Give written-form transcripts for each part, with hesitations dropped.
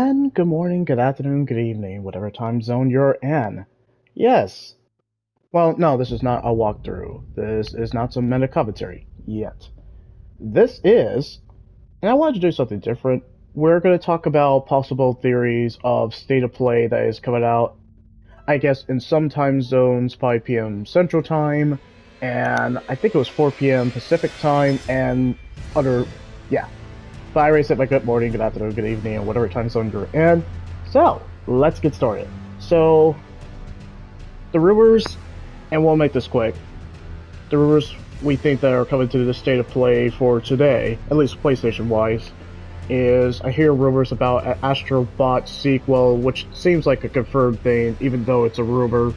And good morning, good afternoon, good evening, whatever time zone you're in. Yes. Well, no, this is not a walkthrough. This is not some meta commentary yet. This is, and I wanted to do something different. We're going to talk about possible theories of state of play that is coming out, I guess, in some time zones, 5 p.m. Central Time, and I think it was 4 p.m. Pacific Time, and other, yeah, but I already said my good morning, good afternoon, good evening, and whatever time zone you're in. So, let's get started. So, the rumors, and we'll make this quick, the rumors we think that are coming to the state of play for today, at least PlayStation-wise, is I hear rumors about an Astro Bot sequel, which seems like a confirmed thing, even though it's a rumor.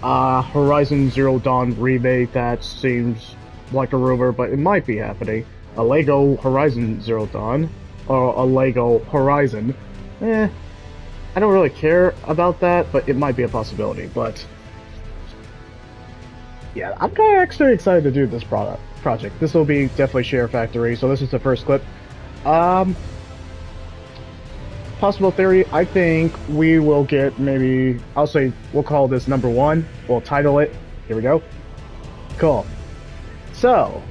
Horizon Zero Dawn remake, that seems like a rumor, but it might be happening. A Lego Horizon Zero Dawn, or a Lego Horizon. I don't really care about that, but it might be a possibility. But yeah, I'm kind of actually excited to do this project. This will be definitely Share Factory, so this is the first clip. Um, Possible theory, I think we will get maybe, I'll say, we'll call this number one. We'll title it. Here we go. Cool. So,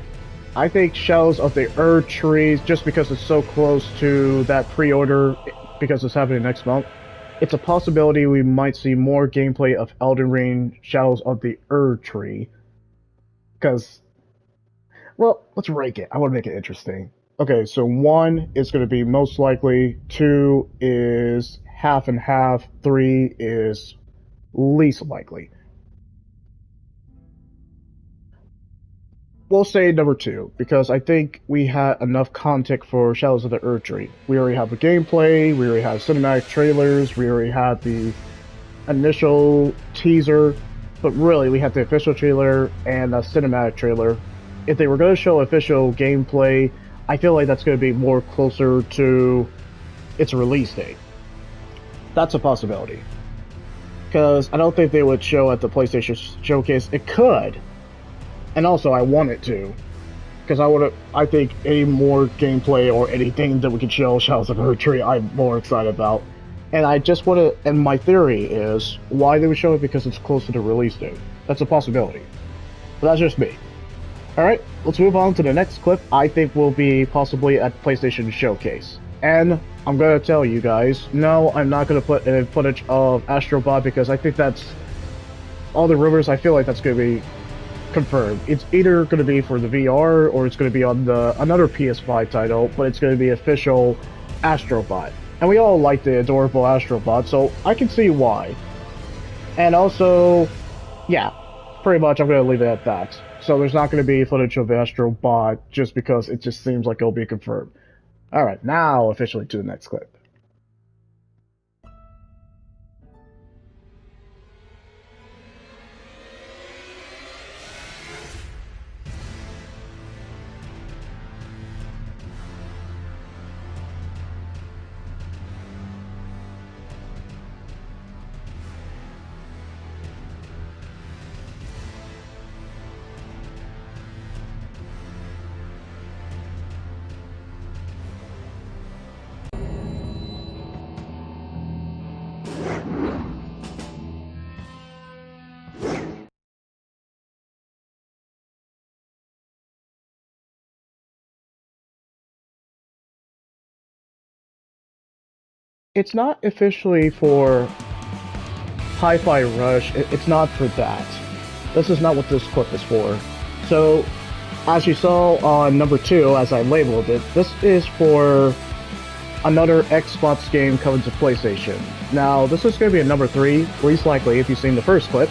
I think Shells of the Erdtree, just because it's so close to that pre-order, because it's happening next month, it's a possibility we might see more gameplay of Elden Ring Shells of the Erdtree. Because, well, let's rank it. I want to make it interesting. Okay, so 1 is going to be most likely, 2 is half and half, 3 is least likely. We'll say number 2, because I think we had enough content for Shadows of the Erdtree. We already have the gameplay, we already have cinematic trailers, we already had the initial teaser, but really we have the official trailer and a cinematic trailer. If they were going to show official gameplay, I feel like that's going to be more closer to its release date. That's a possibility. Because I don't think they would show at the PlayStation Showcase. It could, and also I want it to, because I think any more gameplay or anything that we could show Shadows of the Erdtree, I'm more excited about. And I just want to, and my theory is why they would show it, because it's close to the release date. That's a possibility. But that's just me. Alright, let's move on to the next clip. I think will be possibly at PlayStation Showcase. And I'm going to tell you guys, no, I'm not going to put in footage of Astro Bot, because I think that's all the rumors. I feel like that's going to be confirmed. It's either going to be for the VR or it's going to be on another PS5 title, but it's going to be official Astro Bot. And we all like the adorable Astro Bot, so I can see why. And also, yeah, pretty much I'm going to leave it at that. So there's not going to be footage of Astro Bot just because it just seems like it'll be confirmed. Alright, now officially to the next clip. It's not officially for Hi-Fi Rush, it's not for that. This is not what this clip is for. So, as you saw on number 2, as I labeled it, this is for another Xbox game coming to PlayStation. Now, this is going to be a number 3, least likely if you've seen the first clip.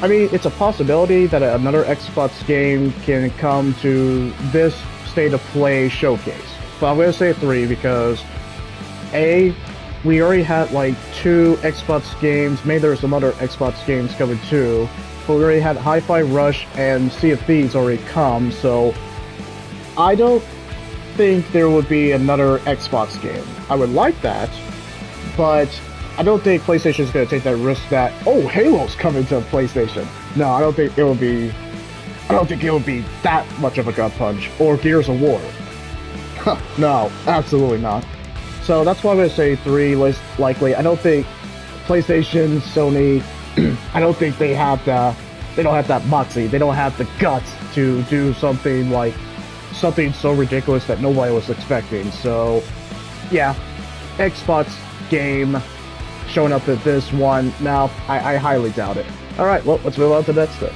I mean, it's a possibility that another Xbox game can come to this State of Play showcase. But I'm going to say 3 because, A, we already had like 2 Xbox games, maybe there's some other Xbox games coming too, but we already had Hi-Fi Rush and Sea of Thieves already come, so I don't think there would be another Xbox game. I would like that, but I don't think PlayStation is going to take that risk that, oh, Halo's coming to PlayStation. No, I don't think it would be that much of a gut punch. Or Gears of War. No, absolutely not. So that's why I'm gonna say three list likely. I don't think PlayStation, Sony, I don't think they don't have that moxie. They don't have the guts to do something so ridiculous that nobody was expecting. So yeah, Xbox game showing up at this one. Now I highly doubt it. All right, well let's move on to the next thing.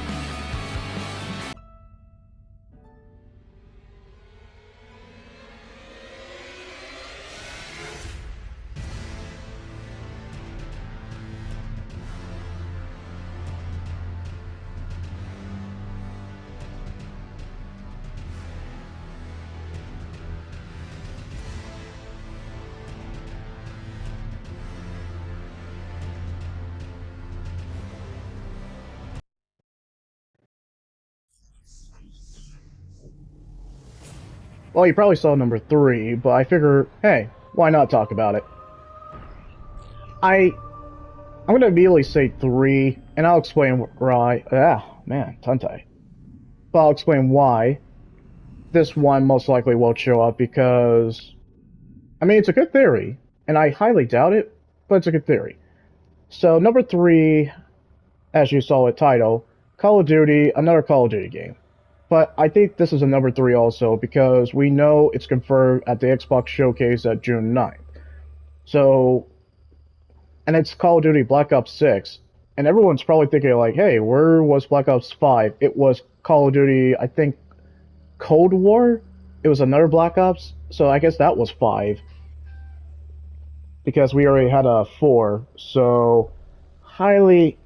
Well, you probably saw number three, but I figure, hey, why not talk about it? I I'm gonna immediately say three, and I'll explain why. Ah, man, tongue tie. But I'll explain why this one most likely won't show up because I mean it's a good theory, and I highly doubt it, but it's a good theory. So number three, as you saw it title, Call of Duty, another Call of Duty game. But I think this is a number three also because we know it's confirmed at the Xbox Showcase at June 9th. So, and it's Call of Duty Black Ops 6. And everyone's probably thinking, like, hey, where was Black Ops 5? It was Call of Duty, I think, Cold War? It was another Black Ops? So I guess that was 5. Because we already had a 4. So, highly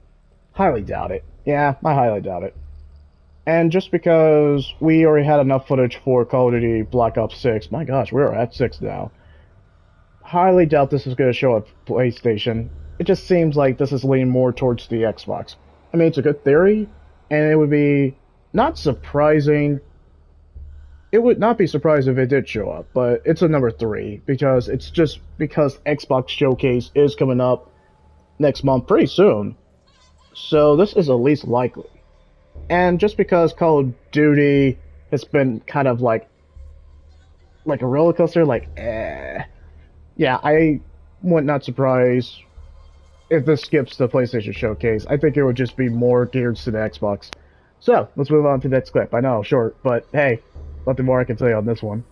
doubt it. Yeah, I highly doubt it. And just because we already had enough footage for Call of Duty Black Ops 6, my gosh, we're at 6 now. Highly doubt this is going to show up PlayStation. It just seems like this is leaning more towards the Xbox. I mean, it's a good theory, and it would be not surprising. It would not be surprised if it did show up, but it's a number three because it's just because Xbox Showcase is coming up next month pretty soon. So this is the least likely. And just because Call of Duty has been kind of like a roller coaster, like yeah, I would not surprise if this skips the PlayStation Showcase. I think it would just be more geared to the Xbox. So let's move on to the next clip. I know, short, but hey, nothing more I can say on this one.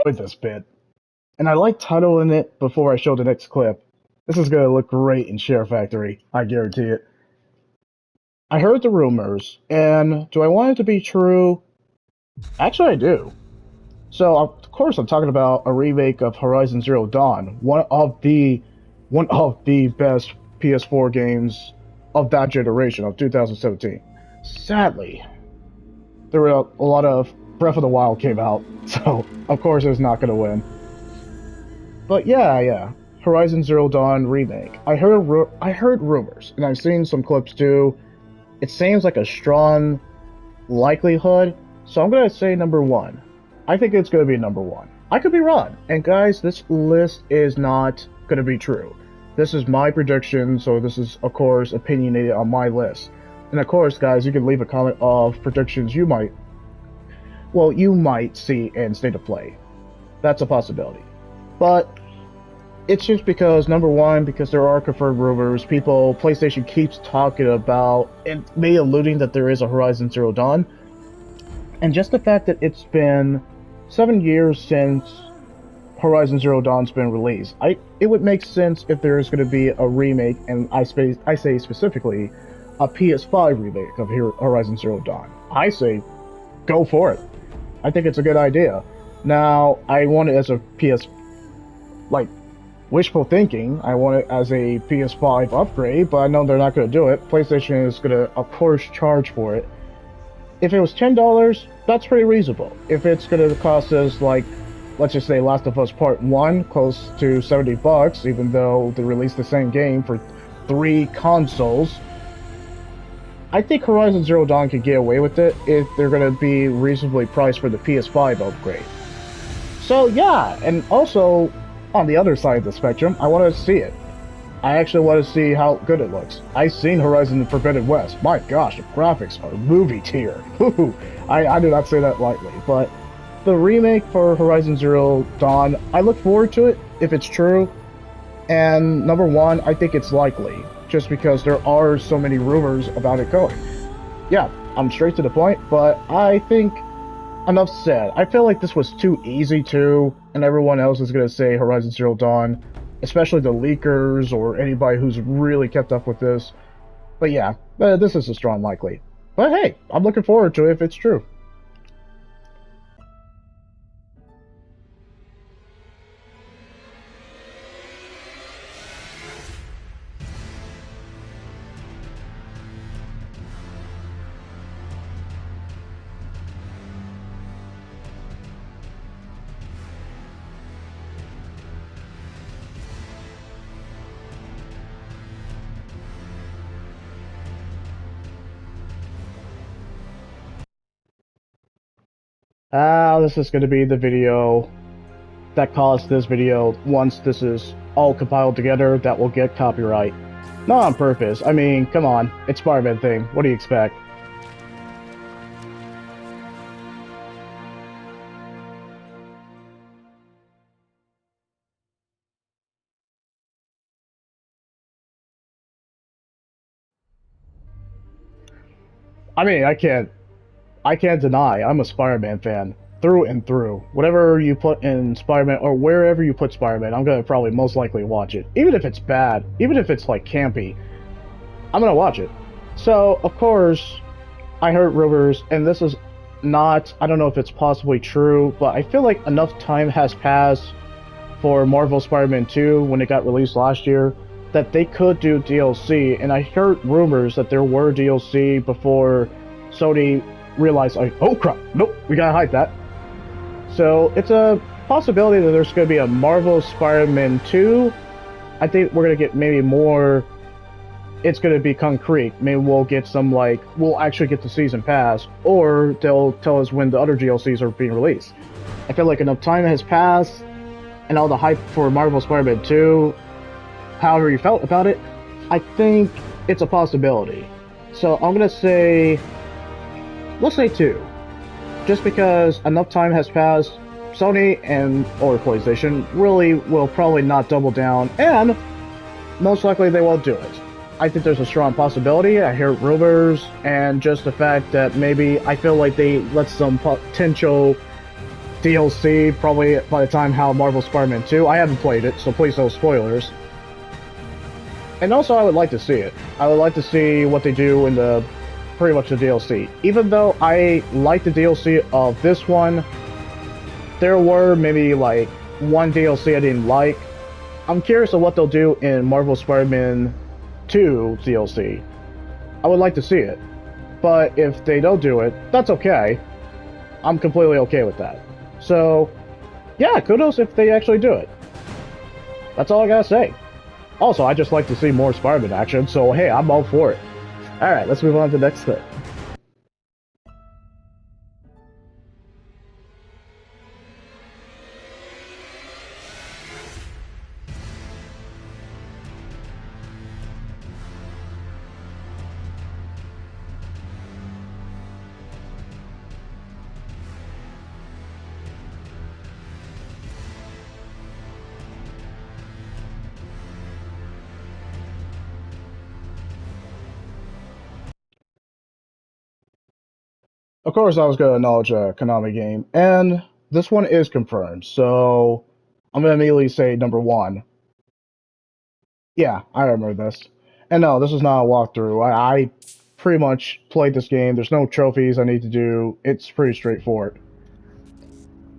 With this bit. And I like titling it before I show the next clip. This is gonna look great in Share Factory, I guarantee it. I heard the rumors, and do I want it to be true? Actually, I do. So, of course, I'm talking about a remake of Horizon Zero Dawn, one of the best PS4 games of that generation of 2017. Sadly, there were a lot of Breath of the Wild came out, so of course it's not gonna win. But yeah, Horizon Zero Dawn remake. I heard rumors, and I've seen some clips too. It seems like a strong likelihood, so I'm gonna say number one. I think it's gonna be number one. I could be wrong, and guys, this list is not gonna be true. This is my prediction, so this is of course opinionated on my list. And of course, guys, you can leave a comment of predictions you might see in State of Play. That's a possibility. But it's just because, number one, because there are confirmed rumors, PlayStation keeps talking about, and maybe alluding that there is a Horizon Zero Dawn. And just the fact that it's been 7 years since Horizon Zero Dawn's been released, it would make sense if there is going to be a remake, and I say specifically, a PS5 remake of Horizon Zero Dawn. I say, go for it. I think it's a good idea. Now, I want it as a wishful thinking. I want it as a PS5 upgrade, but I know they're not going to do it. PlayStation is going to, of course, charge for it. If it was $10, that's pretty reasonable. If it's going to cost us like let's just say Last of Us Part 1, close to $70, even though they released the same game for 3 consoles. I think Horizon Zero Dawn could get away with it if they're going to be reasonably priced for the PS5 upgrade. So yeah, and also, on the other side of the spectrum, I want to see it. I actually want to see how good it looks. I've seen Horizon Forbidden West. My gosh, the graphics are movie tier. I do not say that lightly, but the remake for Horizon Zero Dawn, I look forward to it if it's true. And number one, I think it's likely, just because there are so many rumors about it going. Yeah, I'm straight to the point, but I think enough said. I feel like this was too easy too, and everyone else is going to say Horizon Zero Dawn, especially the leakers or anybody who's really kept up with this. But yeah, this is a strong likely. But hey, I'm looking forward to it if it's true. This is going to be the video that caused this video. Once this is all compiled together, that will get copyright. Not on purpose. I mean, come on. It's Spider-Man thing. What do you expect? I mean, I can't deny I'm a Spider-Man fan through and through. Whatever you put in Spider-Man or wherever you put Spider-Man, I'm gonna probably most likely watch it. Even if it's bad, even if it's like campy, I'm gonna watch it. So of course, I heard rumors, and this is not. I don't know if it's possibly true, but I feel like enough time has passed for Marvel Spider-Man 2 when it got released last year that they could do DLC, and I heard rumors that there were DLC before Sony realized, like, oh crap, nope, we gotta hide that. So it's a possibility that there's gonna be a Marvel Spider-Man 2. I think we're gonna get maybe more. It's gonna be concrete. Maybe we'll get some, like, we'll actually get the season pass, or they'll tell us when the other DLCs are being released. I feel like enough time has passed, and all the hype for Marvel Spider-Man 2, however you felt about it, I think it's a possibility. So I'm gonna say, let's say 2. Just because enough time has passed, Sony and or PlayStation really will probably not double down, and most likely they won't do it. I think there's a strong possibility. I hear rumors, and just the fact that maybe I feel like they let some potential DLC probably by the time how Marvel Spider-Man 2. I haven't played it, so please no spoilers. And also, I would like to see it. I would like to see what they do in the pretty much the DLC. Even though I like the DLC of this one, there were maybe like one DLC I didn't like. I'm curious of what they'll do in Marvel Spider-Man 2 DLC. I would like to see it. But if they don't do it, that's okay. I'm completely okay with that. So, yeah, kudos if they actually do it. That's all I gotta say. Also, I just like to see more Spider-Man action, so hey, I'm all for it. Alright, let's move on to the next clip. Of course, I was going to acknowledge a Konami game, and this one is confirmed, so I'm going to immediately say number one. Yeah, I remember this. And no, this is not a walkthrough. I pretty much played this game. There's no trophies I need to do. It's pretty straightforward.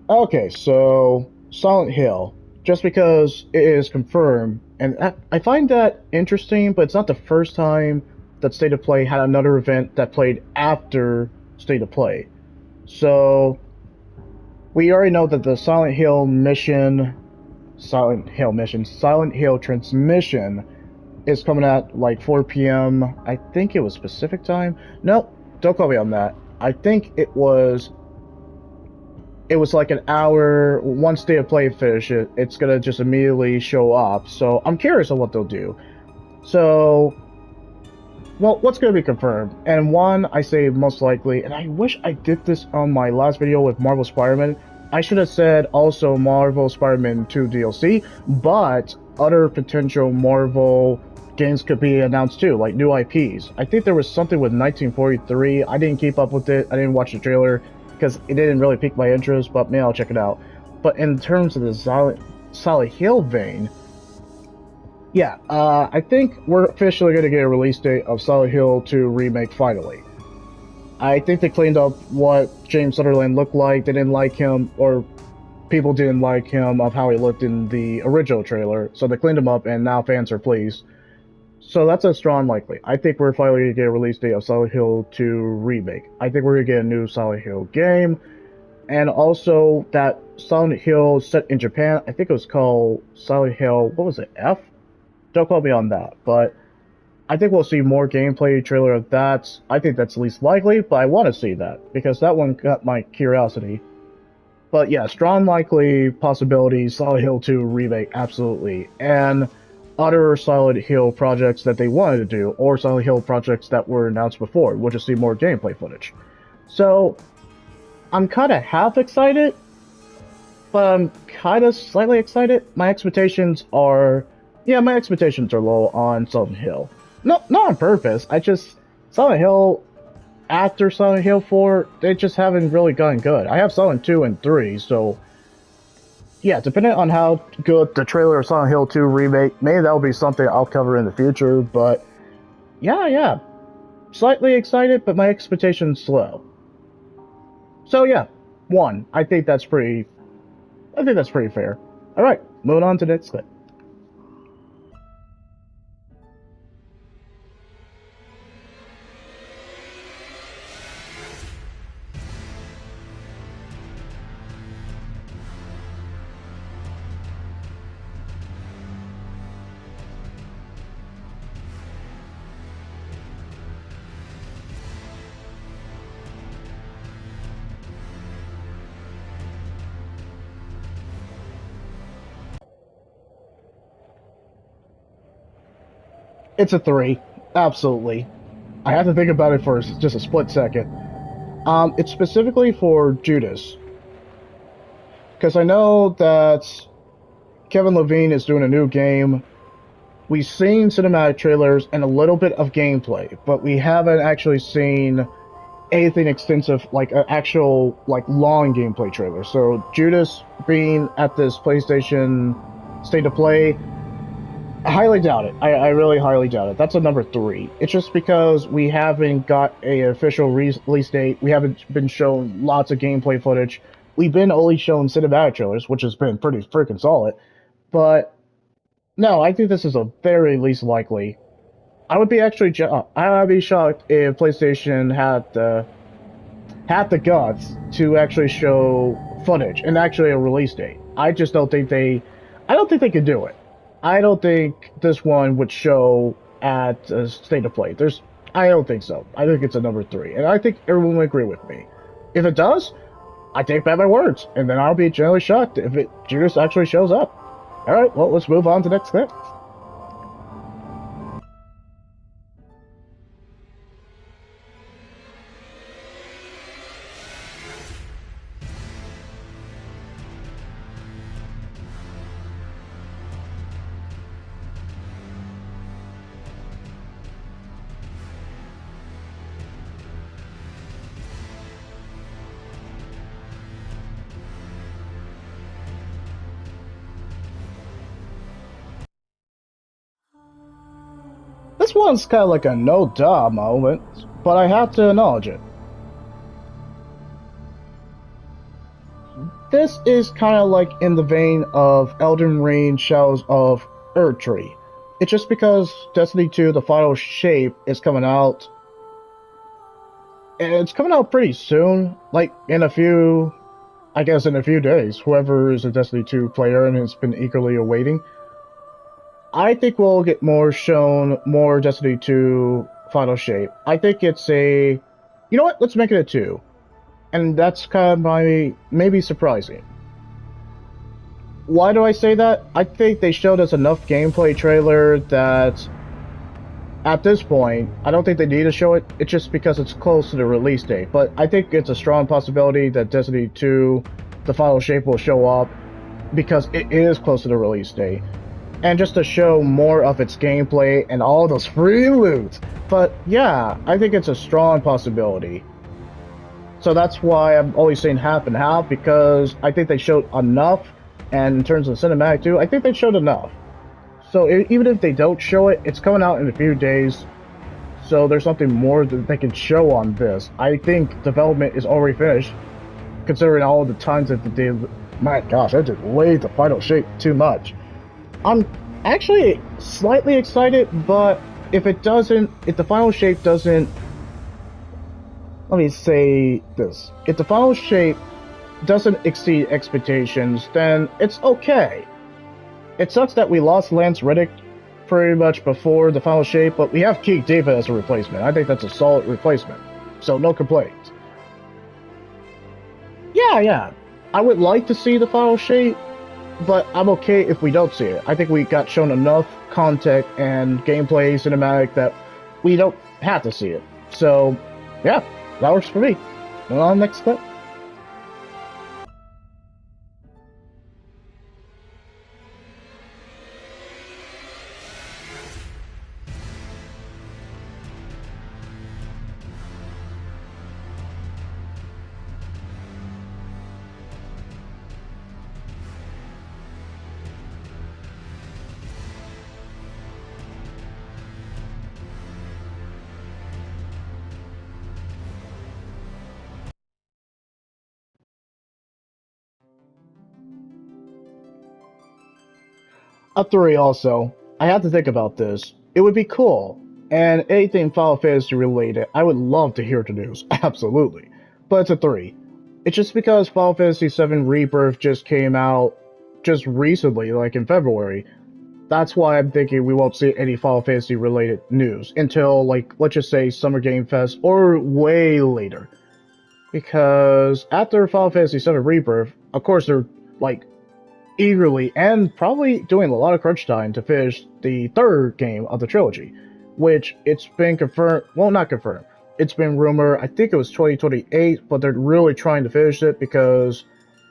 Okay, so Silent Hill. Just because it is confirmed, and I find that interesting, but it's not the first time that State of Play had another event that played after State of Play. So We already know that the Silent Hill transmission is coming at like 4 p.m. I think it was Pacific time. No, don't quote me on that. I think it was like an hour. Once they play finish it, it's gonna just immediately show up. So I'm curious on what they'll do. So, well, what's gonna be confirmed? And one, I say most likely, and I wish I did this on my last video with Marvel Spider-Man. I should have said also Marvel Spider-Man 2 DLC, but other potential Marvel games could be announced too, like new IPs. I think there was something with 1943. I didn't keep up with it. I didn't watch the trailer because it didn't really pique my interest, but maybe I'll check it out. But in terms of the Silent Hill vein, yeah, I think we're officially going to get a release date of Silent Hill 2 Remake finally. I think they cleaned up what James Sutherland looked like. They didn't like him, or people didn't like him of how he looked in the original trailer, so they cleaned him up, and now fans are pleased. So that's a strong likely. I think we're finally going to get a release date of Silent Hill 2 Remake. I think we're going to get a new Silent Hill game, and also that Silent Hill set in Japan, I think it was called Silent Hill, what was it, F? Don't quote me on that, but I think we'll see more gameplay trailer of that. I think that's least likely, but I want to see that because that one got my curiosity. But yeah, strong likely possibility Silent Hill 2 remake, absolutely. And other Silent Hill projects that they wanted to do, or Silent Hill projects that were announced before. We'll just see more gameplay footage. So, I'm kind of half excited, but I'm kind of slightly excited. My expectations are low on Silent Hill. No, not on purpose. Silent Hill, after Silent Hill 4, they just haven't really gotten good. I have Silent 2 and 3, so yeah, depending on how good the trailer of Silent Hill 2 remake, maybe that'll be something I'll cover in the future, but yeah. Slightly excited, but my expectations low. So yeah, one, I think that's pretty fair. Alright, moving on to the next clip. It's a 3. Absolutely. I have to think about it for just a split second. It's specifically for Judas. Because I know that Kevin Levine is doing a new game. We've seen cinematic trailers and a little bit of gameplay, but we haven't actually seen anything extensive, like an actual, like, long gameplay trailer. So Judas being at this PlayStation State of Play, I highly doubt it. I really highly doubt it. That's a number 3. It's just because we haven't got a official release date. We haven't been shown lots of gameplay footage. We've been only shown cinematic trailers, which has been pretty freaking solid. But no, I think this is a very least likely. I'd be shocked if PlayStation had the guts to actually show footage and actually a release date. I don't think they could do it. I don't think this one would show at a State of Play. I don't think so. I think it's a number 3, and I think everyone will agree with me. If it does, I take back my words, and then I'll be generally shocked if Judas actually shows up. All right, well, let's move on to the next clip. This one's kind of like a no-duh moment, but I have to acknowledge it. This is kind of like in the vein of Elden Ring Shadows of Erdtree. It's just because Destiny 2, the final shape, is coming out. And it's coming out pretty soon, like in a few. I guess in a few days, whoever is a Destiny 2 player and has been eagerly awaiting, I think we'll get more shown, more Destiny 2 Final Shape. I think it's a. You know what? Let's make it a 2. And that's kind of my. Maybe surprising. Why do I say that? I think they showed us enough gameplay trailer that at this point, I don't think they need to show it. It's just because it's close to the release date. But I think it's a strong possibility that Destiny 2, the Final Shape, will show up because it is close to the release date. And just to show more of its gameplay and all those free loot. But yeah, I think it's a strong possibility. So that's why I'm always saying half and half, because I think they showed enough. And in terms of cinematic too, I think they showed enough. So even if they don't show it, it's coming out in a few days. So there's something more that they can show on this. I think development is already finished, considering all the times that they. My gosh, I delayed the Final Shape too much. I'm actually slightly excited, but if the Final Shape doesn't. Let me say this. If the Final Shape doesn't exceed expectations, then it's okay. It sucks that we lost Lance Reddick pretty much before the Final Shape, but we have Keith David as a replacement. I think that's a solid replacement, so no complaints. Yeah. I would like to see the Final Shape, but I'm okay if we don't see it. I think we got shown enough content and gameplay cinematic that we don't have to see it. So, yeah, that works for me. On next clip. A 3 also. I had to think about this. It would be cool. And anything Final Fantasy related, I would love to hear the news. Absolutely. But it's a 3. It's just because Final Fantasy VII Rebirth just came out just recently, like in February. That's why I'm thinking we won't see any Final Fantasy related news until, like, let's just say Summer Game Fest or way later. Because after Final Fantasy VII Rebirth, of course they're, like, eagerly and probably doing a lot of crunch time to finish the third game of the trilogy, which it's been confirmed, well, not confirmed, it's been rumored, I think it was 2028, but they're really trying to finish it because,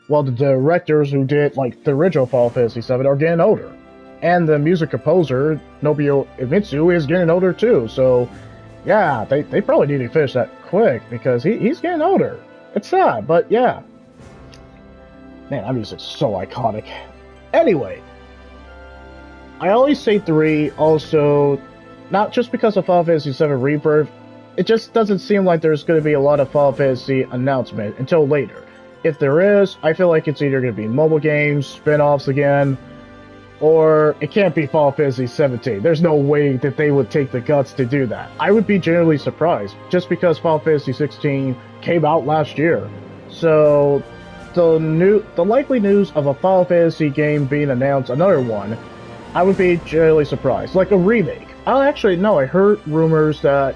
well, the directors who did, like, the original Final Fantasy VII are getting older. And the music composer, Nobuo Uematsu, is getting older too, so yeah, they probably need to finish that quick because he's getting older. It's sad, but yeah. Man, that music's so iconic. Anyway, I always say 3, also, not just because of Final Fantasy VII Rebirth, it just doesn't seem like there's going to be a lot of Final Fantasy announcement until later. If there is, I feel like it's either going to be mobile games, spin-offs again, or it can't be Final Fantasy 17. There's no way that they would take the guts to do that. I would be genuinely surprised, just because Final Fantasy 16 came out last year. So the likely news of a Final Fantasy game being announced, another one, I would be genuinely surprised. Like a remake. I heard rumors that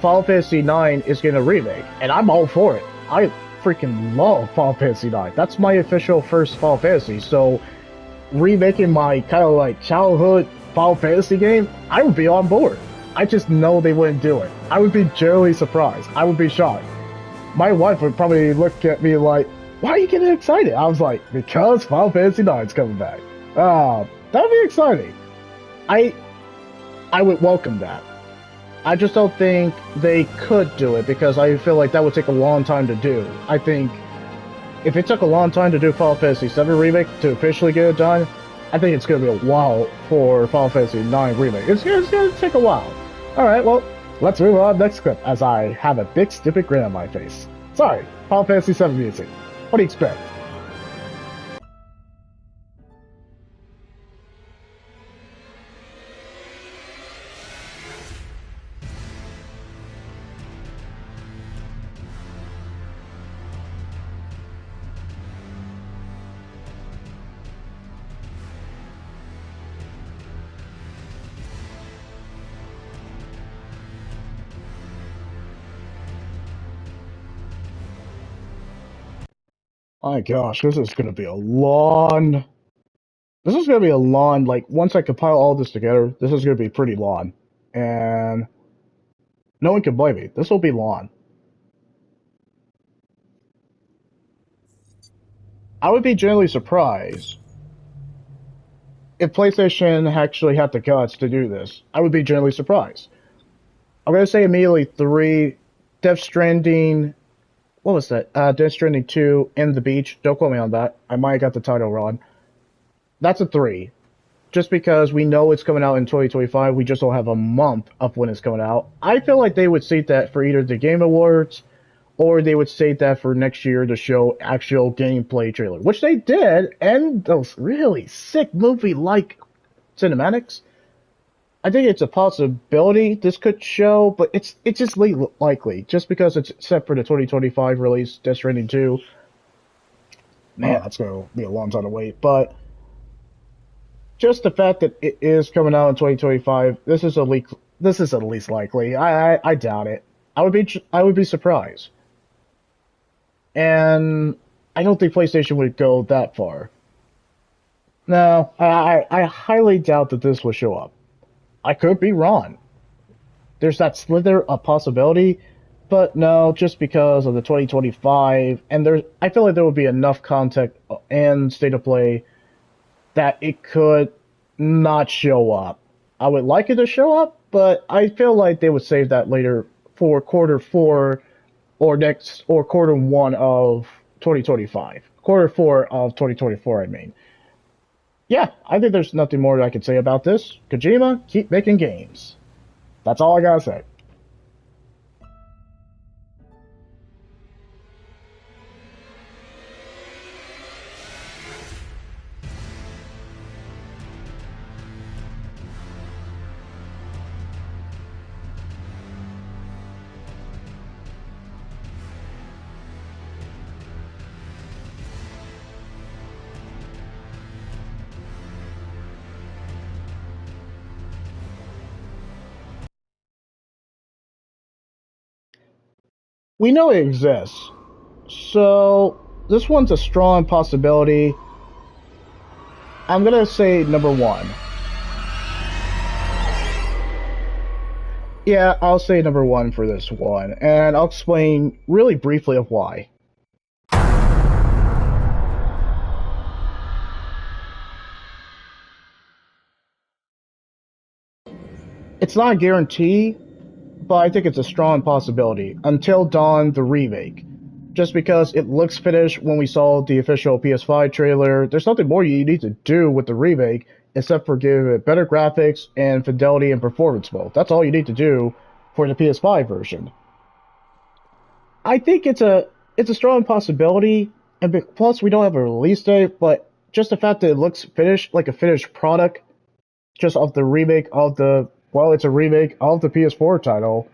Final Fantasy IX is getting a remake, and I'm all for it. I freaking love Final Fantasy IX. That's my official first Final Fantasy, so remaking my kind of like childhood Final Fantasy game, I would be on board. I just know they wouldn't do it. I would be genuinely surprised. I would be shocked. My wife would probably look at me like, why are you getting excited? I was like, because Final Fantasy IX is coming back. That would be exciting. I would welcome that. I just don't think they could do it because I feel like that would take a long time to do. I think if it took a long time to do Final Fantasy VII Remake to officially get it done, I think it's going to be a while for Final Fantasy IX Remake. It's going to take a while. Alright, well, let's move on next clip as I have a big stupid grin on my face. Sorry, Final Fantasy VII music. What do you expect? My gosh, this is gonna be a long. This is gonna be a long. Like once I compile all this together, this is gonna be pretty long, and no one can blame me. This will be long. I would be genuinely surprised if PlayStation actually had the guts to do this. I would be genuinely surprised. I'm gonna say immediately three. Death Stranding. What was that? Death Stranding 2 and The Beach. Don't quote me on that. I might have got the title wrong. That's a three. Just because we know it's coming out in 2025, we just don't have a month of when it's coming out. I feel like they would save that for either the Game Awards or they would save that for next year to show actual gameplay trailer, which they did, and those really sick movie-like cinematics. I think it's a possibility this could show, but it's just likely just because it's set for the 2025 release, Death Stranding 2. Man, that's gonna be a long time to wait, but just the fact that it is coming out in 2025, this is a leak. This is at least likely. I doubt it. I would be surprised, and I don't think PlayStation would go that far. No, I highly doubt that this will show up. I could be wrong. There's that slither of possibility, but no, just because of the 2025, and I feel like there would be enough content and state of play that it could not show up. I would like it to show up, but I feel like they would save that later for quarter 4 or next or quarter 1 of 2025. Quarter 4 of 2024, I mean. Yeah, I think there's nothing more I can say about this. Kojima, keep making games. That's all I gotta say. We know it exists, so this one's a strong possibility. I'm gonna say number one. Yeah, I'll say number one for this one, and I'll explain really briefly of why. It's not a guarantee, but I think it's a strong possibility. Until Dawn, the remake. Just because it looks finished when we saw the official PS5 trailer, there's nothing more you need to do with the remake except for give it better graphics and fidelity and performance mode. That's all you need to do for the PS5 version. I think it's a strong possibility, and plus we don't have a release date, but just the fact that it looks finished, like a finished product, just of the remake of the well, it's a remake of the PS4 title.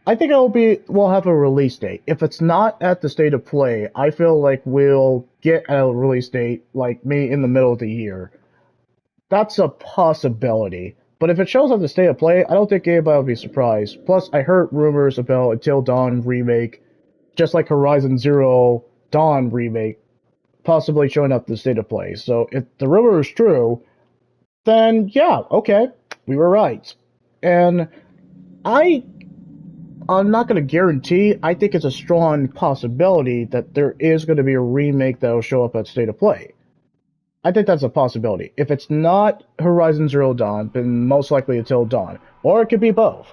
I think we'll have a release date. If it's not at the state of play, I feel like we'll get a release date like me in the middle of the year. That's a possibility. But if it shows up the state of play, I don't think anybody will be surprised. Plus, I heard rumors about Until Dawn remake, just like Horizon Zero Dawn remake, possibly showing up the state of play. So if the rumor is true, then yeah, okay, we were right. And I I'm not going to guarantee. I think it's a strong possibility that there is going to be a remake that will show up at State of Play. I think that's a possibility. If it's not Horizon Zero Dawn, then most likely Until Dawn. Or it could be both.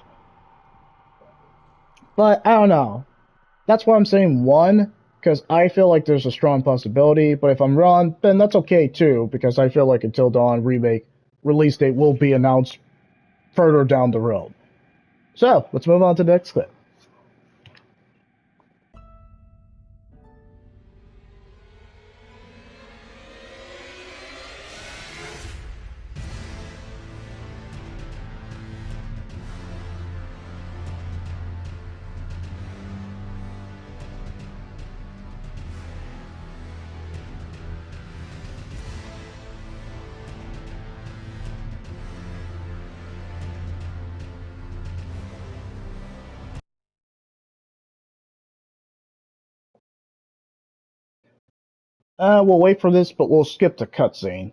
But I don't know. That's why I'm saying one, because I feel like there's a strong possibility. But if I'm wrong, then that's okay too, because I feel like Until Dawn remake release date will be announced further down the road. So, let's move on to the next clip. We'll wait for this, but we'll skip the cutscene.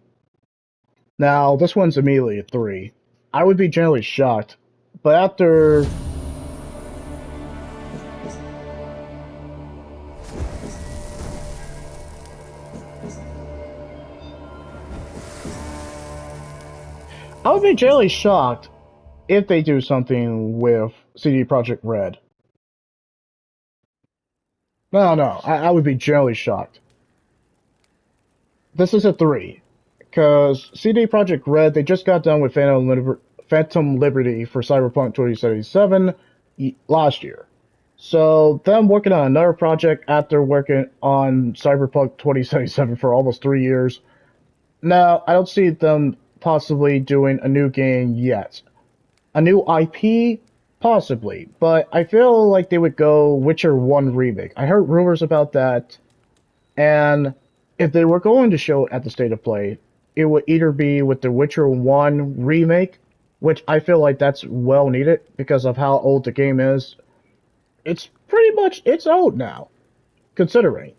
Now, this one's immediately a 3. I would be generally shocked, but after... I would be generally shocked if they do something with CD Projekt Red. No, I would be generally shocked. This is a 3. Because CD Projekt Red, they just got done with Phantom Liberty for Cyberpunk 2077 last year. So, them working on another project after working on Cyberpunk 2077 for almost 3 years. Now, I don't see them possibly doing a new game yet. A new IP? Possibly. But I feel like they would go Witcher 1 remake. I heard rumors about that. And if they were going to show it at the State of Play, it would either be with the Witcher 1 remake, which I feel like that's well needed because of how old the game is. It's pretty much, it's old now, considering.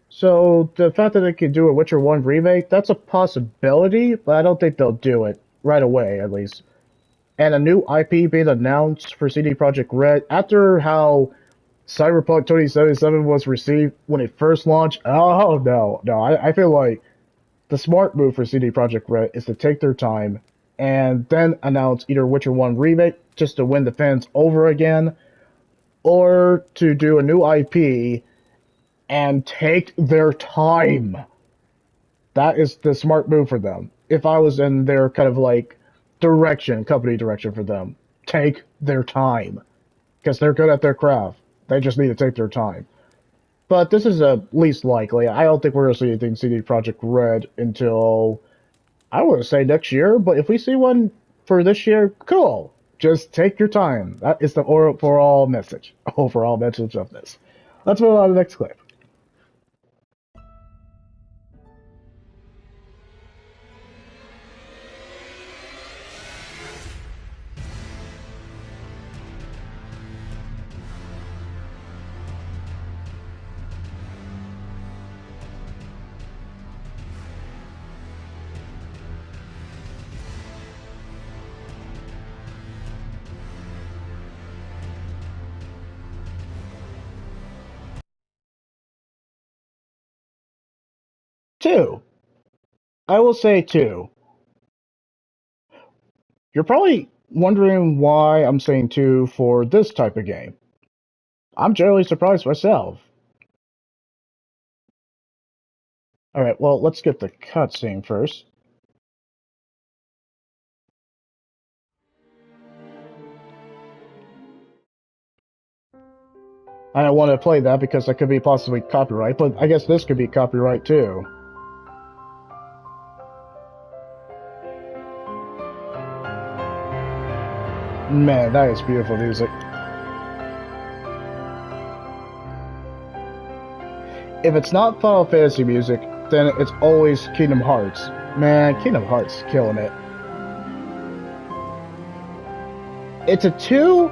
So the fact that they could do a Witcher 1 remake, that's a possibility, but I don't think they'll do it right away, at least. And a new IP being announced for CD Projekt Red after how Cyberpunk 2077 was received when it first launched. Oh, no. I feel like the smart move for CD Projekt Red is to take their time and then announce either Witcher 1 remake just to win the fans over again, or to do a new IP and take their time. That is the smart move for them. If I was in their kind of like company direction for them, take their time. Because they're good at their craft. They just need to take their time. But this is least likely. I don't think we're going to see anything CD Projekt Red until, I want to say next year, but if we see one for this year, cool. Just take your time. That is the overall message. Overall message of this. Let's move on to the next clip. Two. I will say two. You're probably wondering why I'm saying two for this type of game. I'm generally surprised myself. Alright, well, let's get the cutscene first. I don't want to play that because that could be possibly copyright, but I guess this could be copyright too. Man, that is beautiful music. If it's not Final Fantasy music, then it's always Kingdom Hearts. Man, Kingdom Hearts is killing it. It's a 2?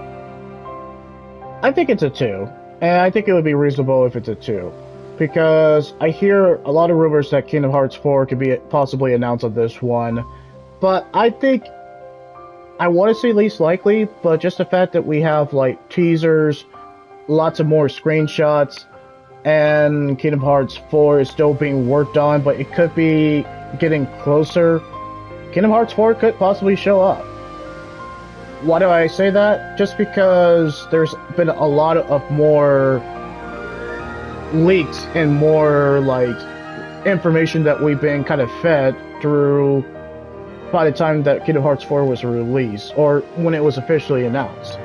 I think it's a 2. And I think it would be reasonable if it's a 2. Because I hear a lot of rumors that Kingdom Hearts 4 could be possibly announced on this one. But I think I want to say least likely, but just the fact that we have like teasers, lots of more screenshots, and Kingdom Hearts 4 is still being worked on, but it could be getting closer. Kingdom Hearts 4 could possibly show up. Why do I say that? Just because there's been a lot of more leaks and more like information that we've been kind of fed through by the time that Kingdom Hearts 4 was released, or when it was officially announced.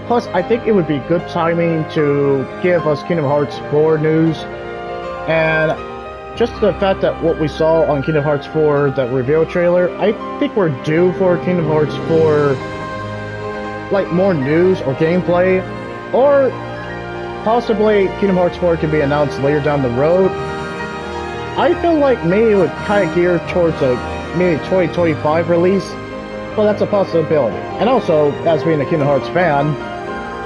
Plus, I think it would be good timing to give us Kingdom Hearts 4 news, and just the fact that what we saw on Kingdom Hearts 4, that reveal trailer, I think we're due for Kingdom Hearts 4, like, more news or gameplay, or possibly Kingdom Hearts 4 can be announced later down the road. I feel like maybe it would kind of gear towards a maybe 2025 release, but that's a possibility. And also, as being a Kingdom Hearts fan,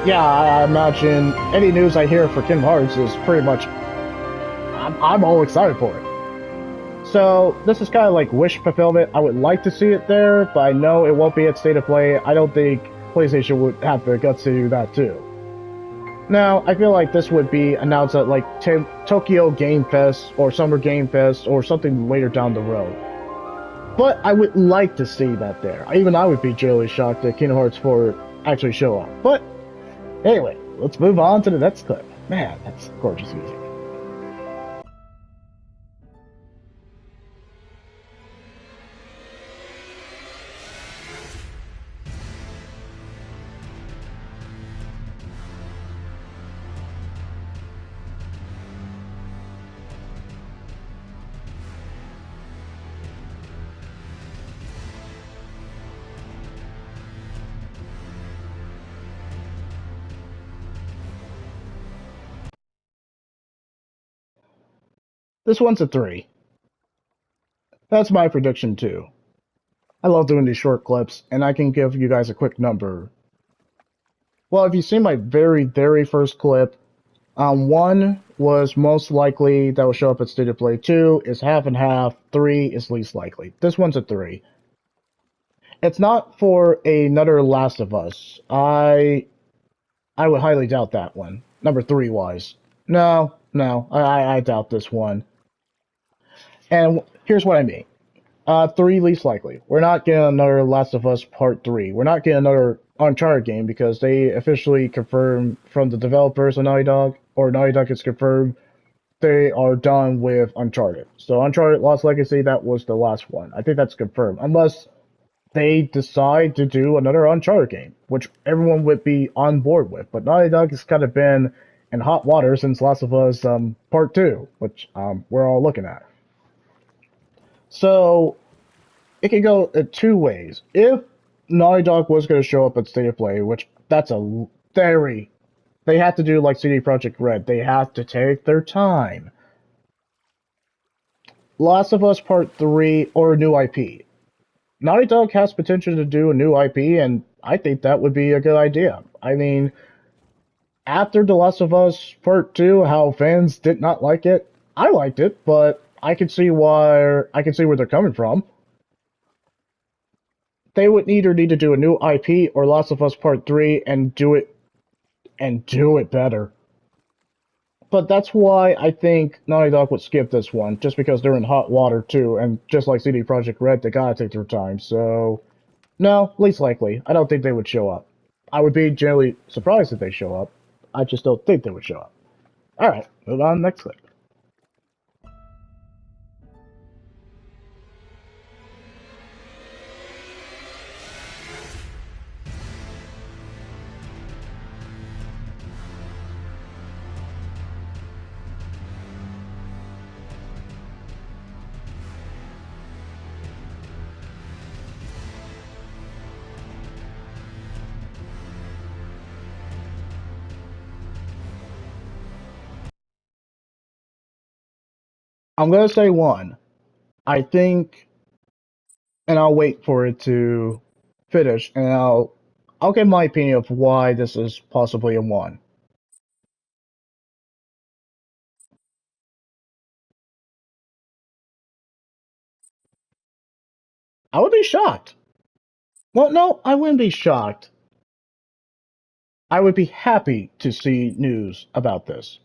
yeah, I imagine any news I hear for Kingdom Hearts is pretty much I'm all excited for it. So this is kind of like wish fulfillment. I would like to see it there, but I know it won't be at State of Play. I don't think PlayStation would have the guts to do that too. Now, I feel like this would be announced at like Tokyo Game Fest or Summer Game Fest or something later down the road. But I would like to see that there. Even I would be really shocked that Kingdom Hearts 4 actually show up. But anyway, let's move on to the next clip. Man, that's gorgeous music. This one's a 3. That's my prediction too. I love doing these short clips, and I can give you guys a quick number. Well, if you see my very, very first clip, 1 was most likely that will show up at State of Play, 2 is half and half, 3 is least likely. This one's a 3. It's not for another Last of Us. I would highly doubt that one. Number 3 wise. No, I doubt this one. And here's what I mean. 3 least likely. We're not getting another Last of Us Part 3. We're not getting another Uncharted game because they officially confirmed from the developers of Naughty Dog, or Naughty Dog has confirmed they are done with Uncharted. So Uncharted Lost Legacy, that was the last one. I think that's confirmed. Unless they decide to do another Uncharted game, which everyone would be on board with. But Naughty Dog has kind of been in hot water since Last of Us Part 2, which we're all looking at. So, it can go 2 ways. If Naughty Dog was going to show up at State of Play, which that's a very... They have to do like CD Projekt Red. They have to take their time. Last of Us Part 3 or a new IP. Naughty Dog has potential to do a new IP, and I think that would be a good idea. I mean, after The Last of Us Part 2, how fans did not like it, I liked it, but I can see where they're coming from. They would either need to do a new IP or Last of Us Part 3 and do it better. But that's why I think Naughty Dog would skip this one, just because they're in hot water too, and just like CD Projekt Red, they gotta take their time. So, no, least likely. I don't think they would show up. I would be generally surprised if they show up. I just don't think they would show up. Alright, move on, next clip. I'm gonna say 1. I think, and I'll wait for it to finish, and I'll give my opinion of why this is possibly a 1. I would be shocked. Well, no, I wouldn't be shocked. I would be happy to see news about this.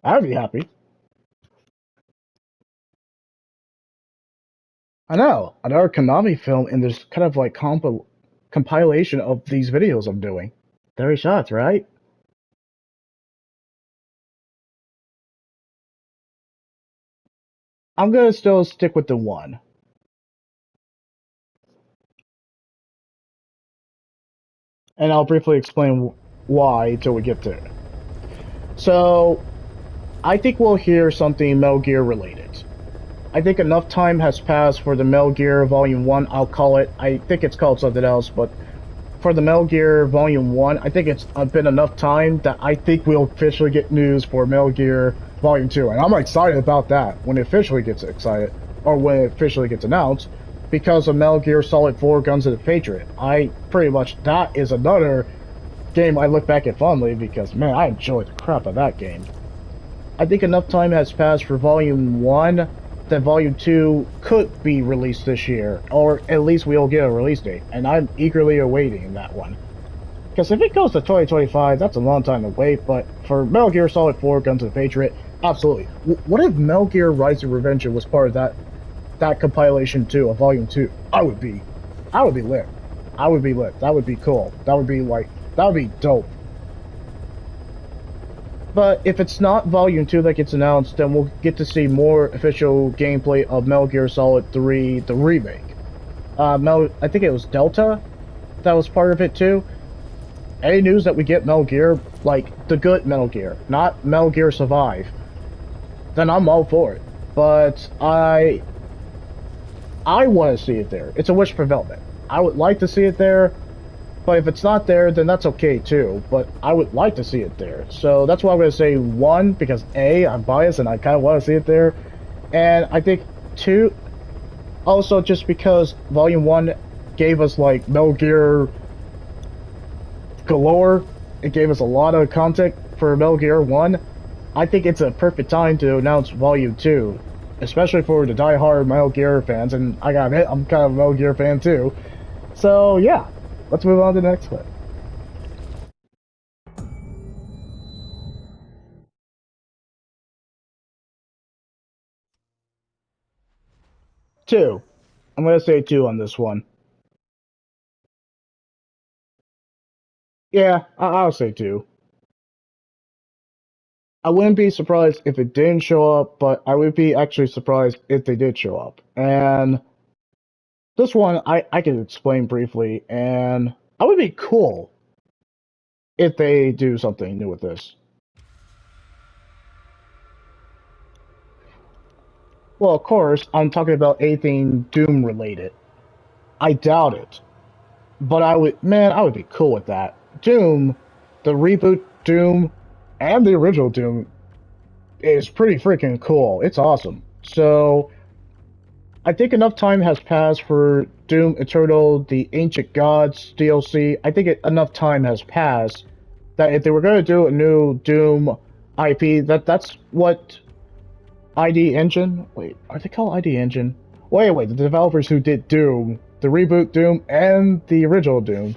I'd be happy. I know, another Konami film in this kind of like compilation of these videos I'm doing. Very shocked, right? I'm gonna still stick with the 1. And I'll briefly explain why until we get there. So, I think we'll hear something Metal Gear related. I think enough time has passed for the Metal Gear Volume 1, I'll call it. I think it's called something else, but for the Metal Gear Volume 1, I think it's been enough time that I think we'll officially get news for Metal Gear Volume 2. And I'm excited about that when it officially gets excited, or when it officially gets announced, because of Metal Gear Solid 4 Guns of the Patriot. That is another game I look back at fondly because, man, I enjoyed the crap of that game. I think enough time has passed for Volume 1 that Volume 2 could be released this year, or at least we'll get a release date, and I'm eagerly awaiting that one. Because if it goes to 2025, that's a long time to wait, but for Metal Gear Solid 4 Guns of the Patriot, absolutely. What if Metal Gear Rise of Revenge was part of that compilation too, of Volume 2? I would be lit. I would be lit. That would be cool. That would be dope. But if it's not Volume 2 that gets announced, then we'll get to see more official gameplay of Metal Gear Solid 3, the remake. I think it was Delta that was part of it too. Any news that we get Metal Gear, like the good Metal Gear, not Metal Gear Survive, then I'm all for it. But I want to see it there. It's a wish fulfillment. I would like to see it there, but if it's not there, then that's okay too. But I would like to see it there. So that's why I'm going to say 1, because A, I'm biased and I kind of want to see it there. And I think 2, also just because Volume 1 gave us like Metal Gear galore, it gave us a lot of content for Metal Gear 1. I think it's a perfect time to announce Volume 2, especially for the die-hard Metal Gear fans, and I gotta admit, I'm kind of a Metal Gear fan too. So yeah, let's move on to the next clip. Two. I'm gonna say 2 on this one. Yeah, I'll say 2. I wouldn't be surprised if it didn't show up, but I would be actually surprised if they did show up. And this one, I can explain briefly, and I would be cool if they do something new with this. Well, of course, I'm talking about anything Doom related. I doubt it. But I would be cool with that. Doom, the reboot Doom, and the original Doom is pretty freaking cool. It's awesome. So, I think enough time has passed for Doom Eternal, the Ancient Gods DLC. I think enough time has passed that if they were going to do a new Doom IP, that's what ID Engine. Wait, are they called ID Engine? Wait, the developers who did Doom, the reboot Doom, and the original Doom.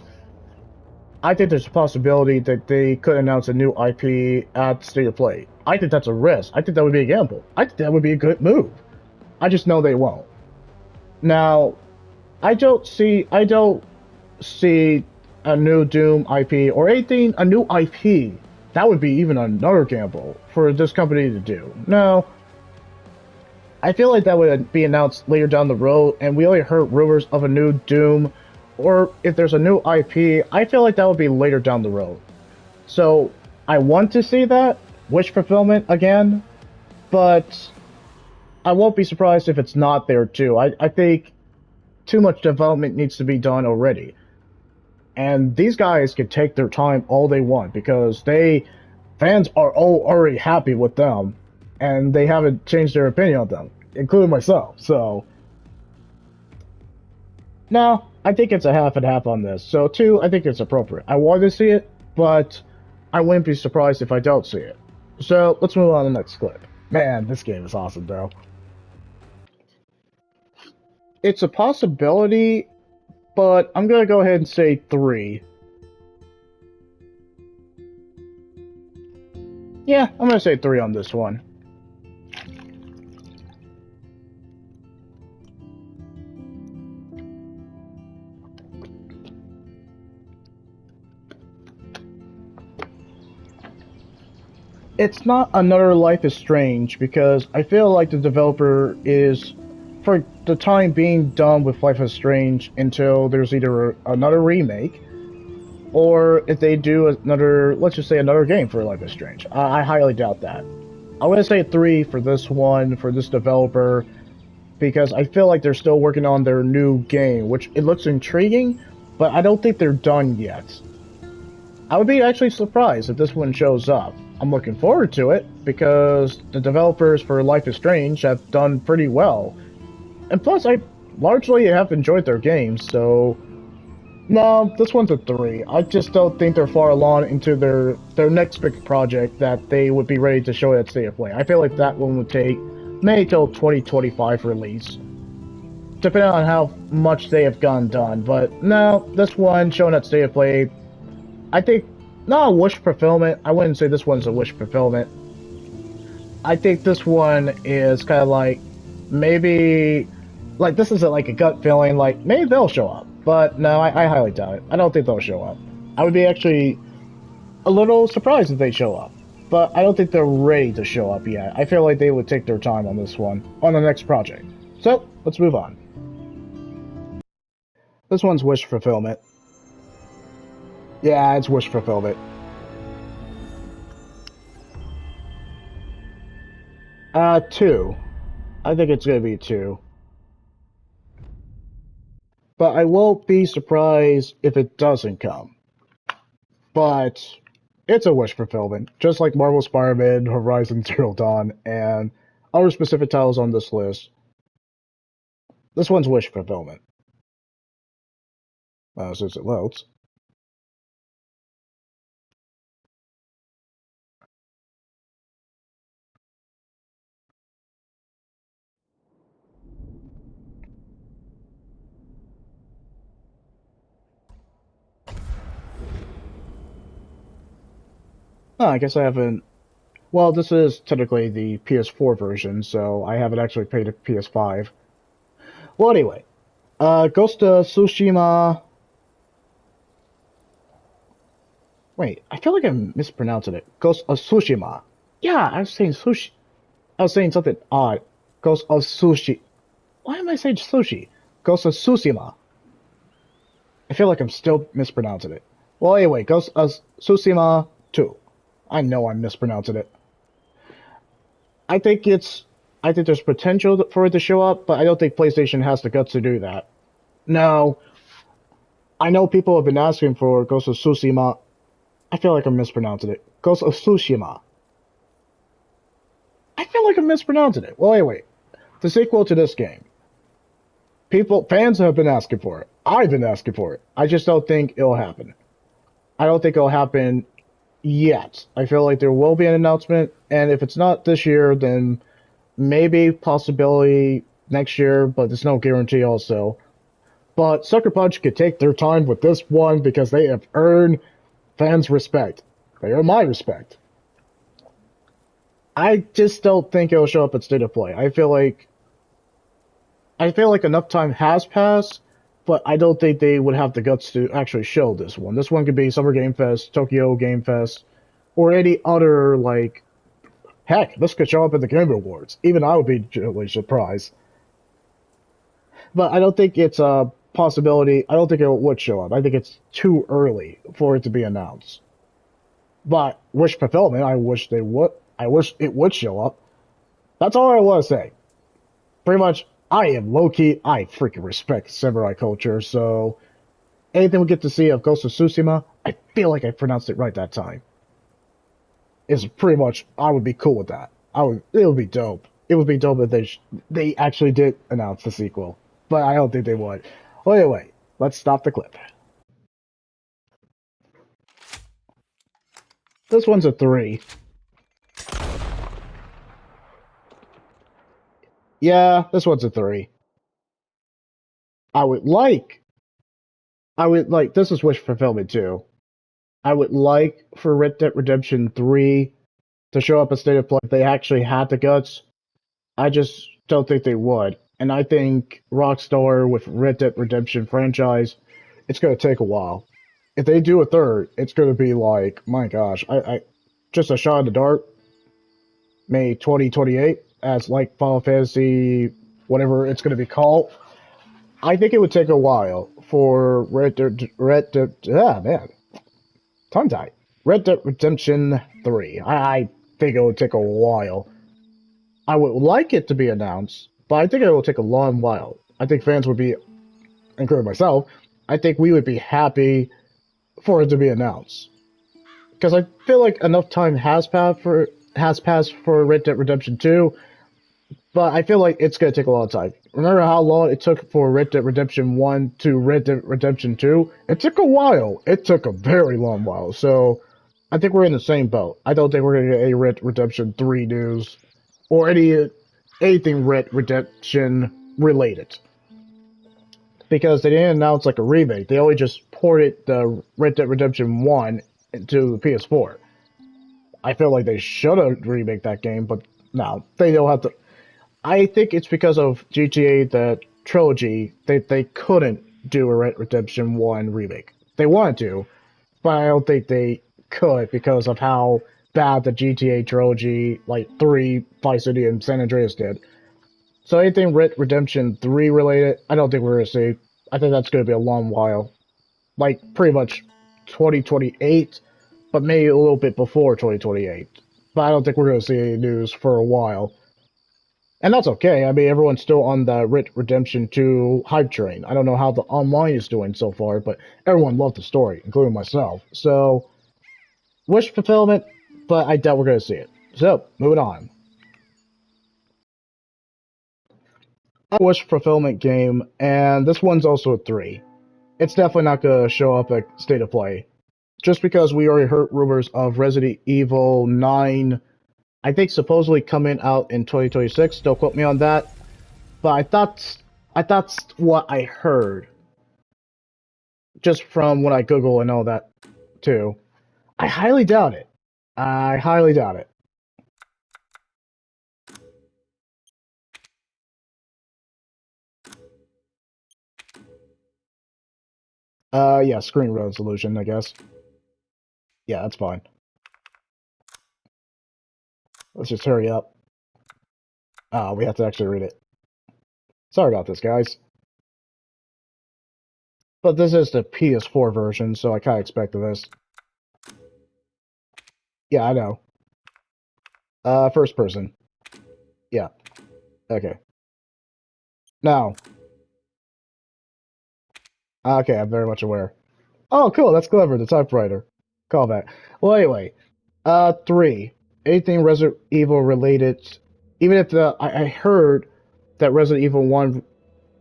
I think there's a possibility that they could announce a new IP at State of Play. I think that's a risk. I think that would be a gamble. I think that would be a good move. I just know they won't. Now, I don't see a new Doom IP or anything, a new IP. That would be even another gamble for this company to do. No, I feel like that would be announced later down the road, and we only heard rumors of a new Doom, or if there's a new IP, I feel like that would be later down the road. So, I want to see that, wish fulfillment again, but I won't be surprised if it's not there too. I think too much development needs to be done already. And these guys can take their time all they want because fans are all already happy with them, and they haven't changed their opinion on them, including myself. So, no, I think it's a half and half on this. So 2, I think it's appropriate. I want to see it, but I wouldn't be surprised if I don't see it. So let's move on to the next clip. Man, this game is awesome, though. It's a possibility, but I'm gonna go ahead and say 3. Yeah, I'm gonna say 3 on this one. It's not another Life is Strange because I feel like the developer is, for the time being, done with Life is Strange until there's either another remake, or if they do another, let's just say another game for Life is Strange. I highly doubt that. I'm going to say 3 for this one, for this developer, because I feel like they're still working on their new game, which it looks intriguing, but I don't think they're done yet. I would be actually surprised if this one shows up. I'm looking forward to it, because the developers for Life is Strange have done pretty well. And plus, I largely have enjoyed their games, so No, this one's a 3. I just don't think they're far along into their next big project that they would be ready to show at State of Play. I feel like that one would take maybe till 2025 release, depending on how much they have gotten done. But no, this one showing at State of Play, I think not a wish fulfillment. I wouldn't say this one's a wish fulfillment. I think this one is kind of like maybe like this isn't like a gut feeling. Like maybe they'll show up, but no, I highly doubt it. I don't think they'll show up. I would be actually a little surprised if they show up, but I don't think they're ready to show up yet. I feel like they would take their time on this one, on the next project. So let's move on. This one's wish fulfillment. Yeah, it's wish fulfillment. 2. I think it's gonna be 2. But I won't be surprised if it doesn't come. But it's a wish fulfillment, just like Marvel Spider-Man, Horizon Zero Dawn, and other specific titles on this list. This one's wish fulfillment. Since it loads. Oh, I guess I haven't. Well, this is technically the PS4 version, so I haven't actually played a PS5. Well, anyway, Ghost of Tsushima. Wait, I feel like I'm mispronouncing it. Ghost of Tsushima. Yeah, I was saying sushi. I was saying something odd. Ghost of Sushi. Why am I saying sushi? Ghost of Tsushima. I feel like I'm still mispronouncing it. Well, anyway, Ghost of Tsushima 2. I know I'm mispronouncing it. I think it's. I think there's potential for it to show up, but I don't think PlayStation has the guts to do that. Now, I know people have been asking for Ghost of Tsushima. I feel like I'm mispronouncing it. Ghost of Tsushima. I feel like I'm mispronouncing it. Well, anyway, the sequel to this game. Fans have been asking for it. I've been asking for it. I just don't think it'll happen. I don't think it'll happen yet. I feel like there will be an announcement, and if it's not this year, then maybe possibility next year, but there's no guarantee also. But Sucker Punch could take their time with this one because they have earned fans' respect. They earn my respect. I just don't think it'll show up at State of Play. I feel like enough time has passed, but I don't think they would have the guts to actually show this one. This one could be Summer Game Fest, Tokyo Game Fest, or any other like. Heck, this could show up at the Game Awards. Even I would be really surprised. But I don't think it's a possibility. I don't think it would show up. I think it's too early for it to be announced. But wish fulfillment, I wish they would. I wish it would show up. That's all I want to say. Pretty much, I am low key. I freaking respect samurai culture. So anything we get to see of Ghost of Tsushima, I feel like I pronounced it right that time. Is pretty much. I would be cool with that. I would. It would be dope. It would be dope if they actually did announce the sequel. But I don't think they would. Well, anyway, let's stop the clip. This one's a 3. Yeah, this one's a 3. I would like. I would like. This is wish fulfillment too. I would like for Red Dead Redemption 3 to show up at State of Play if they actually had the guts. I just don't think they would. And I think Rockstar with Red Dead Redemption franchise, it's going to take a while. If they do a third, it's going to be like, my gosh, I just a shot in the dark, May 2028, as like Final Fantasy, whatever it's going to be called. I think it would take a while for man, tongue tie. Red Dead Redemption 3. I think it would take a while. I would like it to be announced, but I think it will take a long while. I think fans would be, including myself, I think we would be happy for it to be announced. Because I feel like enough time has passed for Red Dead Redemption 2. but I feel like it's gonna take a lot of time. Remember how long it took for Red Dead Redemption 1 to Red Dead Redemption 2? It took a while. It took a very long while. So I think we're in the same boat. I don't think we're gonna get any Red Dead Redemption 3 news or anything Red Dead Redemption related. Because they didn't announce like a remake. They only just ported the Red Dead Redemption 1 into the PS4. I feel like they should have remake that game, but no, they don't have to. I think it's because of GTA the trilogy they couldn't do a Red Redemption 1 remake. They wanted to, but I don't think they could because of how bad the GTA trilogy, like 3, Vice City, and San Andreas did. So anything Red Redemption 3 related, I don't think we're going to see. I think that's going to be a long while. Like, pretty much 2028, but maybe a little bit before 2028. But I don't think we're going to see any news for a while. And that's okay. I mean, everyone's still on the Red Redemption 2 hype train. I don't know how the online is doing so far, but everyone loved the story, including myself. So, wish fulfillment, but I doubt we're going to see it. So, moving on. A wish fulfillment game, and this one's also a 3. It's definitely not going to show up at State of Play. Just because we already heard rumors of Resident Evil 9, I think supposedly coming out in 2026. Don't quote me on that. But I thought what I heard just from when I Google and all that too. I highly doubt it. I highly doubt it. Yeah, screen resolution, I guess. Yeah, that's fine. Let's just hurry up. We have to actually read it. Sorry about this, guys. But this is the PS4 version, so I kind of expected this. Yeah, I know. First person. Yeah. Okay. Now. Okay, I'm very much aware. Oh, cool. That's clever. The typewriter. Call that. Well, anyway. 3. Anything Resident Evil related. Even if I heard that Resident Evil 1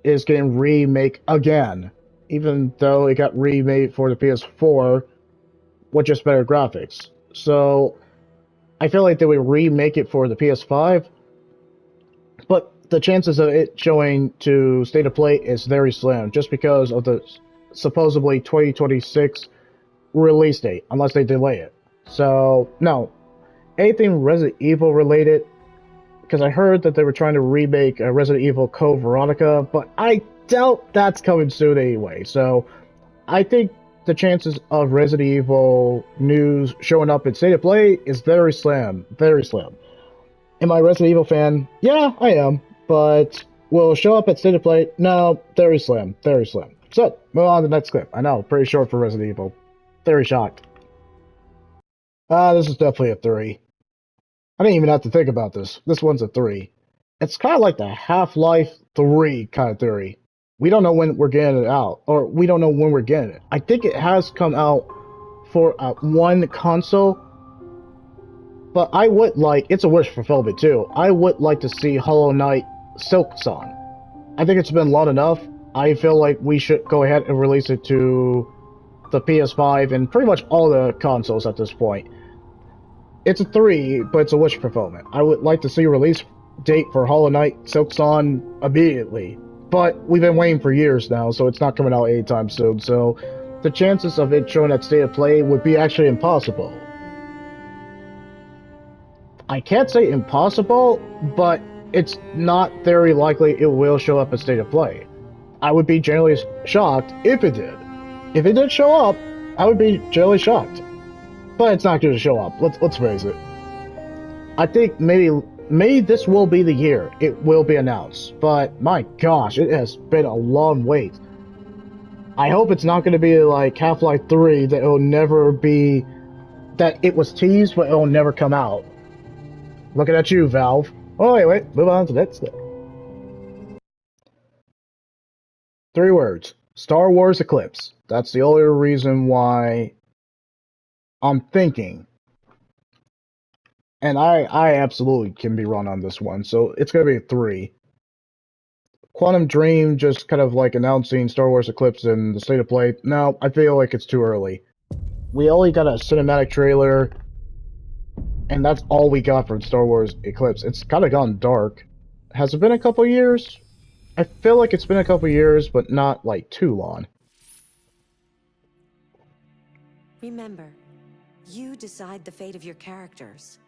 is getting remake again, even though it got remade for the PS4 with just better graphics. So I feel like they would remake it for the PS5, but the chances of it showing to State of Play is very slim, just because of the supposedly 2026 release date, unless they delay it. So no, anything Resident Evil related, because I heard that they were trying to remake Resident Evil Code Veronica, but I doubt that's coming soon anyway. So I think the chances of Resident Evil news showing up in State of Play is very slim, very slim. Am I a Resident Evil fan? Yeah, I am, but will it show up at State of Play? No, very slim, very slim. So, move on to the next clip. I know, pretty short for Resident Evil. Very shocked. This is definitely a 3. I didn't even have to think about this. This one's a 3. It's kind of like the Half-Life 3 kind of theory. We don't know when we're getting it out, or we don't know when we're getting it. I think it has come out for one console, but I would like, it's a wish fulfillment too. I would like to see Hollow Knight Silksong. I think it's been long enough. I feel like we should go ahead and release it to the PS5 and pretty much all the consoles at this point. It's a 3, but it's a wish fulfillment. I would like to see a release date for Hollow Knight Silksong immediately. But we've been waiting for years now, so it's not coming out anytime soon. So the chances of it showing at State of Play would be actually impossible. I can't say impossible, but it's not very likely it will show up at State of Play. I would be generally shocked if it did. If it did show up, I would be generally shocked. But it's not going to show up. Let's face it. I think maybe this will be the year it will be announced. But my gosh, it has been a long wait. I hope it's not going to be like Half-Life 3 that it'll never be that it was teased but it'll never come out. Looking at you, Valve. Oh wait, move on to the next step. 3 words. Star Wars Eclipse. That's the only reason why I'm thinking And I absolutely can be wrong on this one, so it's gonna be a 3. Quantum Dream just kind of like announcing Star Wars Eclipse and the state of play. No, I feel like it's too early. We only got a cinematic trailer, and that's all we got from Star Wars Eclipse. It's kind of gone dark. Has it been a couple years? I feel like it's been a couple years, but not like too long. Remember, you decide the fate of your characters.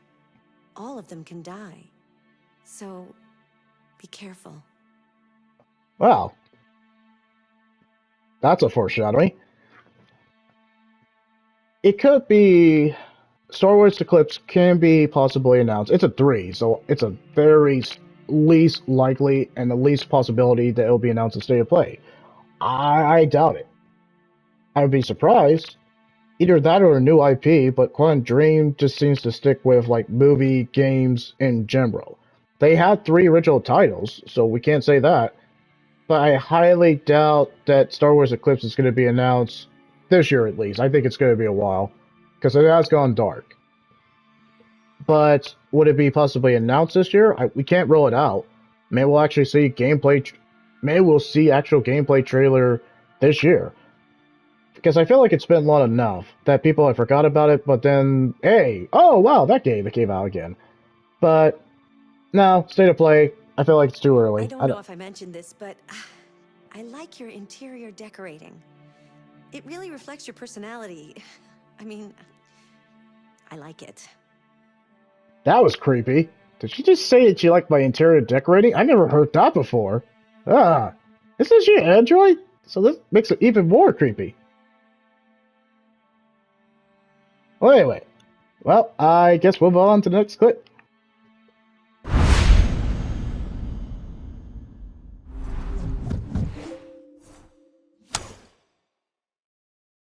All of them can die. So, be careful. Wow. That's a foreshadowing. It could be Star Wars Eclipse can be possibly announced. It's a 3, so it's a very least likely and the least possibility that it'll be announced in State of Play. I doubt it. I would be surprised. Either that or a new IP, but Quantum Dream just seems to stick with like movie games in general. They had 3 original titles, so we can't say that. But I highly doubt that Star Wars Eclipse is going to be announced this year at least. I think it's going to be a while because it has gone dark. But would it be possibly announced this year? We can't rule it out. Maybe we'll actually see gameplay. Maybe we'll see actual gameplay trailer this year. Because I feel like it's been long enough that people have forgot about it. But then, hey, oh wow, that game it came out again. But no, state of play. I feel like it's too early. I don't know if I mentioned this, but I like your interior decorating. It really reflects your personality. I mean, I like it. That was creepy. Did she just say that she liked my interior decorating? I never heard that before. Ah, isn't she an android? So this makes it even more creepy. Well, anyway. Well, I guess we'll move on to the next clip.